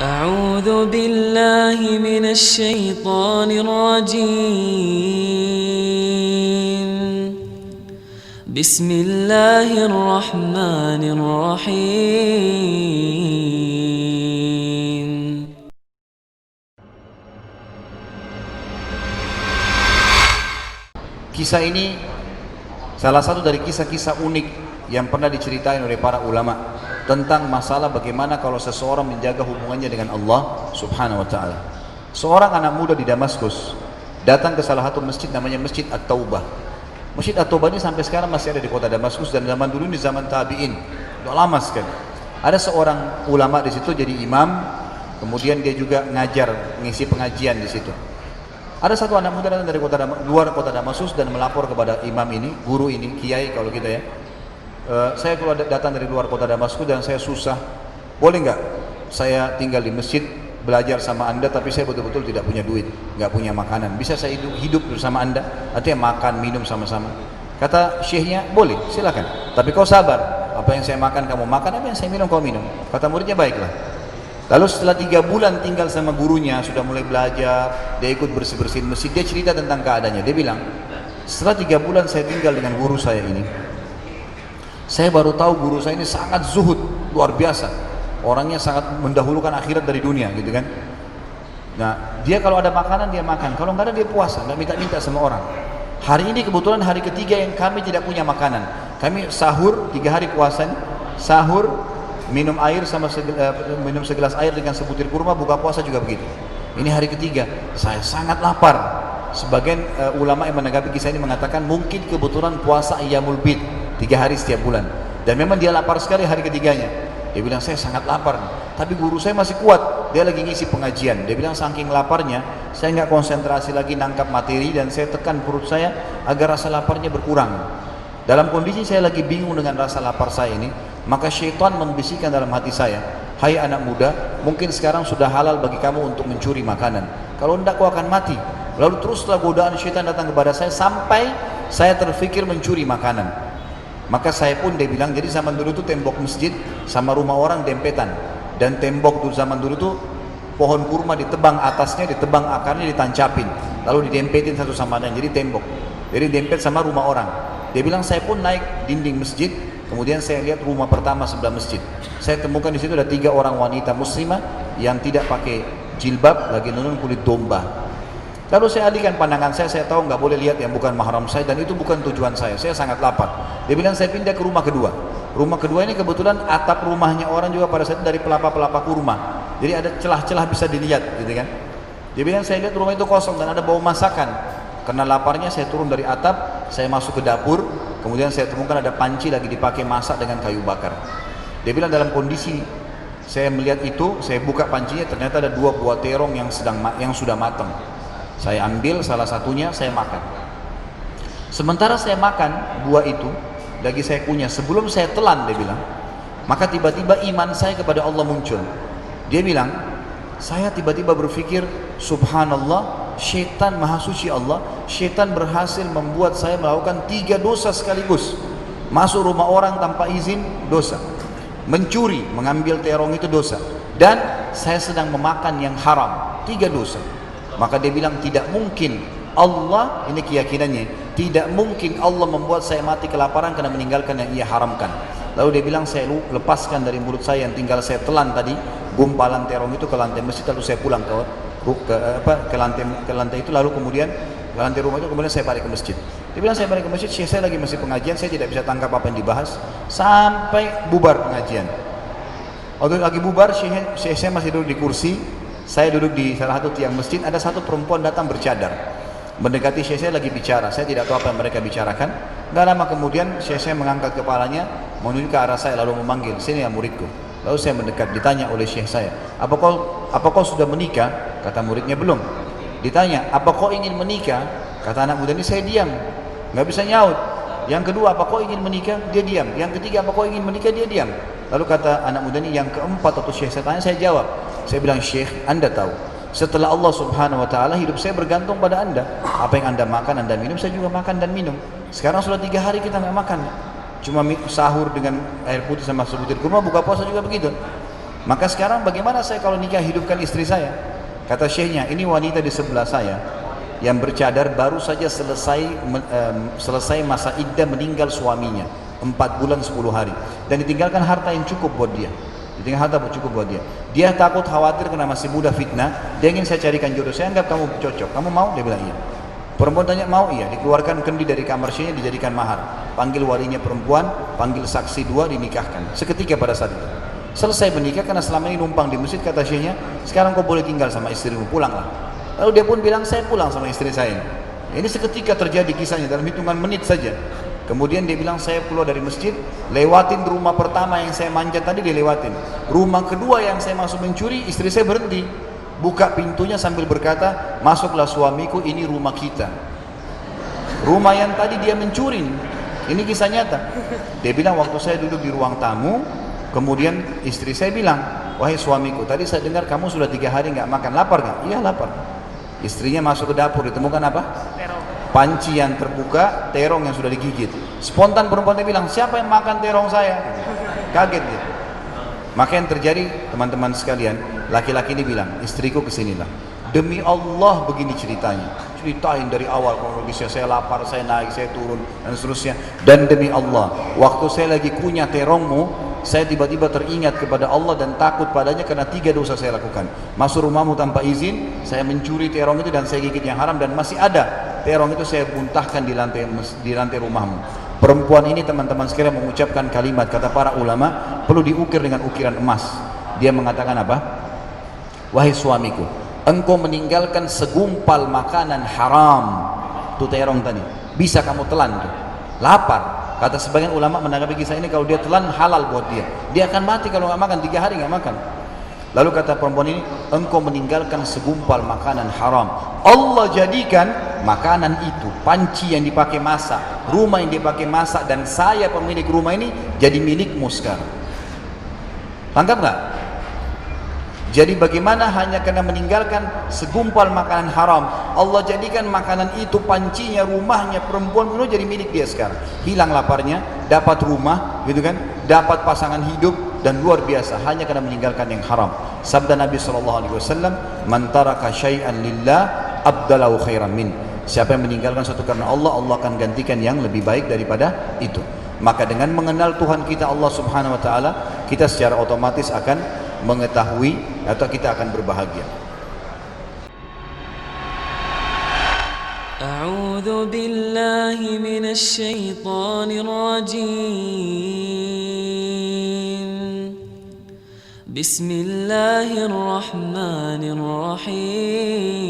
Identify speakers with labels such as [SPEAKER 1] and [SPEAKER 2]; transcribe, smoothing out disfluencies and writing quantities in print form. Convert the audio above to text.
[SPEAKER 1] أعوذ بالله من الشيطان الرجيم. بسم الله الرحمن الرحيم.
[SPEAKER 2] Kisah ini salah satu dari kisah-kisah unik yang pernah diceritain oleh para ulama tentang masalah bagaimana kalau seseorang menjaga hubungannya dengan Allah Subhanahu wa taala. Seorang anak muda di Damaskus datang ke salah satu masjid namanya Masjid At-Taubah. Masjid At-Taubah ini sampai sekarang masih ada di kota Damaskus, dan zaman dulu di zaman tabi'in, udah lama sekali. Ada seorang ulama di situ jadi imam, kemudian dia juga ngajar, ngisi pengajian di situ. Ada satu anak muda datang dari luar kota Damaskus dan melapor kepada imam ini, guru ini, kiai kalau kita ya. Saya datang dari luar kota Damaskus dan saya susah. Boleh nggak saya tinggal di masjid belajar sama anda, tapi saya betul-betul tidak punya duit, nggak punya makanan. Bisa saya hidup bersama anda? Artinya makan, minum sama-sama. Kata syekhnya, boleh, silakan. Tapi kau sabar. Apa yang saya makan kamu makan, apa yang saya minum kau minum. Kata muridnya, baiklah. Lalu setelah 3 bulan tinggal sama gurunya, sudah mulai belajar, dia ikut bersih-bersihin masjid, dia cerita tentang keadaannya. Dia bilang, setelah 3 bulan saya tinggal dengan guru saya ini, saya baru tahu guru saya ini sangat zuhud, luar biasa. Orangnya sangat mendahulukan akhirat dari dunia, gitu kan. Nah, dia kalau ada makanan dia makan, kalau nggak ada dia puasa, nggak minta-minta sama orang. Hari ini kebetulan hari ketiga yang kami tidak punya makanan. Kami sahur 3 hari puasa, sahur, minum air sama minum segelas air dengan sebutir kurma, buka puasa juga begitu. Ini hari ketiga, saya sangat lapar. Sebagian ulama yang menanggapi kisah ini mengatakan mungkin kebetulan puasa Ayyamul Bid 3 hari setiap bulan, dan memang dia lapar sekali hari ketiganya. Dia bilang, saya sangat lapar nih. Tapi guru saya masih kuat, dia lagi ngisi pengajian. Dia bilang saking laparnya, saya nggak konsentrasi lagi nangkap materi, dan saya tekan perut saya agar rasa laparnya berkurang. Dalam kondisi saya lagi bingung dengan rasa lapar saya ini, maka syaitan membisikkan dalam hati saya, hai anak muda, mungkin sekarang sudah halal bagi kamu untuk mencuri makanan. Kalau tidak kau akan mati. Lalu teruslah godaan syaitan datang kepada saya sampai saya terfikir mencuri makanan. Maka saya pun, dia bilang, jadi zaman dulu itu tembok masjid sama rumah orang dempetan, dan tembok zaman dulu itu pohon kurma ditebang atasnya, ditebang akarnya, ditancapin, lalu didempetin satu sama lain, jadi tembok, jadi dempet sama rumah orang. Dia bilang, saya pun naik dinding masjid, kemudian saya lihat rumah pertama sebelah masjid. Saya temukan di situ ada 3 orang wanita muslimah yang tidak pakai jilbab, lagi nunun kulit domba. Lalu saya alihkan pandangan saya tahu nggak boleh lihat yang bukan mahram saya, dan itu bukan tujuan saya sangat lapar. Dia bilang, saya pindah ke rumah kedua. Rumah kedua ini kebetulan atap rumahnya orang juga pada saat itu dari pelapa-pelapa kurma, jadi ada celah-celah bisa dilihat, gitu kan. Dia bilang, saya lihat rumah itu kosong dan ada bau masakan. Karena laparnya saya turun dari atap, saya masuk ke dapur, kemudian saya temukan ada panci lagi dipakai masak dengan kayu bakar. Dia bilang, dalam kondisi saya melihat itu, saya buka pancinya, ternyata ada 2 buah terong yang sudah matang. Saya ambil salah satunya, saya makan. Sementara saya makan buah itu, lagi saya kunyah, sebelum saya telan, dia bilang, maka tiba-tiba iman saya kepada Allah muncul. Dia bilang, saya tiba-tiba berpikir, subhanallah, syaitan maha suci Allah, syaitan berhasil membuat saya melakukan 3 dosa sekaligus. Masuk rumah orang tanpa izin, dosa. Mencuri, mengambil terong itu dosa. Dan saya sedang memakan yang haram, 3 dosa. Maka dia bilang, tidak mungkin Allah, ini keyakinannya, tidak mungkin Allah membuat saya mati kelaparan karena meninggalkan yang ia haramkan. Lalu dia bilang, saya lepaskan dari mulut saya yang tinggal saya telan tadi, gumpalan terong itu ke lantai masjid, lalu saya pulang ke lantai itu, lalu kemudian ke lantai rumah itu, kemudian saya balik ke masjid. Dia bilang, saya balik ke masjid, saya lagi masih pengajian, saya tidak bisa tangkap apa yang dibahas sampai bubar pengajian. Waktu lagi bubar, saya masih duduk di kursi, saya duduk di salah satu tiang masjid, ada satu perempuan datang bercadar, mendekati saya lagi bicara, saya tidak tahu apa yang mereka bicarakan. Gak lama kemudian saya mengangkat kepalanya, menuju ke arah saya, lalu memanggil, sini ya muridku. Lalu saya mendekat, ditanya oleh syekh saya, apa kau sudah menikah? Kata muridnya, belum. Ditanya, apa kau ingin menikah? Kata anak muda ini, saya diam, nggak bisa nyaut. Yang kedua, apa kau ingin menikah? Dia diam. Yang ketiga, apa kau ingin menikah? Dia diam. Lalu kata anak muda ini, yang keempat atau syekh saya tanya, saya jawab. Saya bilang, syekh, anda tahu, setelah Allah subhanahu wa ta'ala, hidup saya bergantung pada anda. Apa yang anda makan, anda minum, saya juga makan dan minum. Sekarang sudah 3 hari kita nggak makan, cuma sahur dengan air putih sama sebutir kurma, buka puasa juga begitu. Maka sekarang bagaimana saya kalau nikah hidupkan istri saya? Kata syekhnya, ini wanita di sebelah saya yang bercadar baru saja selesai masa iddah meninggal suaminya 4 bulan 10 hari dan ditinggalkan harta yang cukup buat dia. Dia takut khawatir karena masih muda fitnah, dia ingin saya carikan jodoh. Saya anggap kamu cocok, kamu mau? Dia bilang iya. Perempuan tanya mau? Iya. Dikeluarkan kendi dari kamar syekhnya, dijadikan mahar, panggil walinya perempuan, panggil saksi 2, dinikahkan seketika pada saat itu. Selesai menikah, karena selama ini numpang di masjid, kata syekhnya, sekarang kau boleh tinggal sama istrimu, pulanglah. Lalu dia pun bilang, saya pulang sama istri saya. Ini seketika terjadi kisahnya dalam hitungan menit saja. Kemudian dia bilang, saya keluar dari masjid, lewatin rumah pertama yang saya manjat tadi, dilewatin. Rumah kedua yang saya masuk mencuri, istri saya berhenti, buka pintunya sambil berkata, masuklah suamiku, ini rumah kita. Rumah yang tadi dia mencuri, ini kisah nyata. Dia bilang, waktu saya duduk di ruang tamu, kemudian istri saya bilang, wahai suamiku, tadi saya dengar kamu sudah 3 hari nggak makan, lapar nggak? Iya lapar. Istrinya masuk ke dapur, ditemukan apa? Panci yang terbuka, terong yang sudah digigit. Spontan perempuan dia bilang, siapa yang makan terong saya? Kaget dia. Maka yang terjadi, teman-teman sekalian, laki-laki ini bilang, istriku kesinilah. Demi Allah begini ceritanya. Ceritain dari awal kronologisnya, saya lapar, saya naik, saya turun, dan seterusnya. Dan demi Allah, waktu saya lagi kunyah terongmu, saya tiba-tiba teringat kepada Allah dan takut padanya karena 3 dosa saya lakukan. Masuk rumahmu tanpa izin, saya mencuri terong itu dan saya gigit yang haram, dan masih ada terong itu saya buntahkan di lantai rumahmu. Perempuan ini, teman-teman sekalian, mengucapkan kalimat, kata para ulama, perlu diukir dengan ukiran emas. Dia mengatakan apa? Wahai suamiku, engkau meninggalkan segumpal makanan haram, itu terong tadi, bisa kamu telan tuh, lapar. Kata sebagian ulama menanggapi kisah ini, kalau dia telan halal buat dia, dia akan mati kalau nggak makan, 3 hari nggak makan. Lalu kata perempuan ini, engkau meninggalkan segumpal makanan haram, Allah jadikan makanan itu, panci yang dipakai masak, rumah yang dipakai masak, dan saya pemilik rumah ini jadi milikmu sekarang. Tangkap nggak? Jadi bagaimana hanya karena meninggalkan segumpal makanan haram, Allah jadikan makanan itu, pancinya, rumahnya, perempuan itu jadi milik dia sekarang. Hilang laparnya, dapat rumah, gitu kan? Dapat pasangan hidup, dan luar biasa hanya karena meninggalkan yang haram. Sabda Nabi SAW, "Man taraka syai'an lillah abdalahu khairan min." Siapa yang meninggalkan sesuatu karena Allah, Allah akan gantikan yang lebih baik daripada itu. Maka dengan mengenal Tuhan kita Allah Subhanahu wa taala, kita secara otomatis akan mengetahui atau kita akan berbahagia.
[SPEAKER 1] A'udzu billahi minasy syaithanir rajim. Bismillahirrahmanirrahim.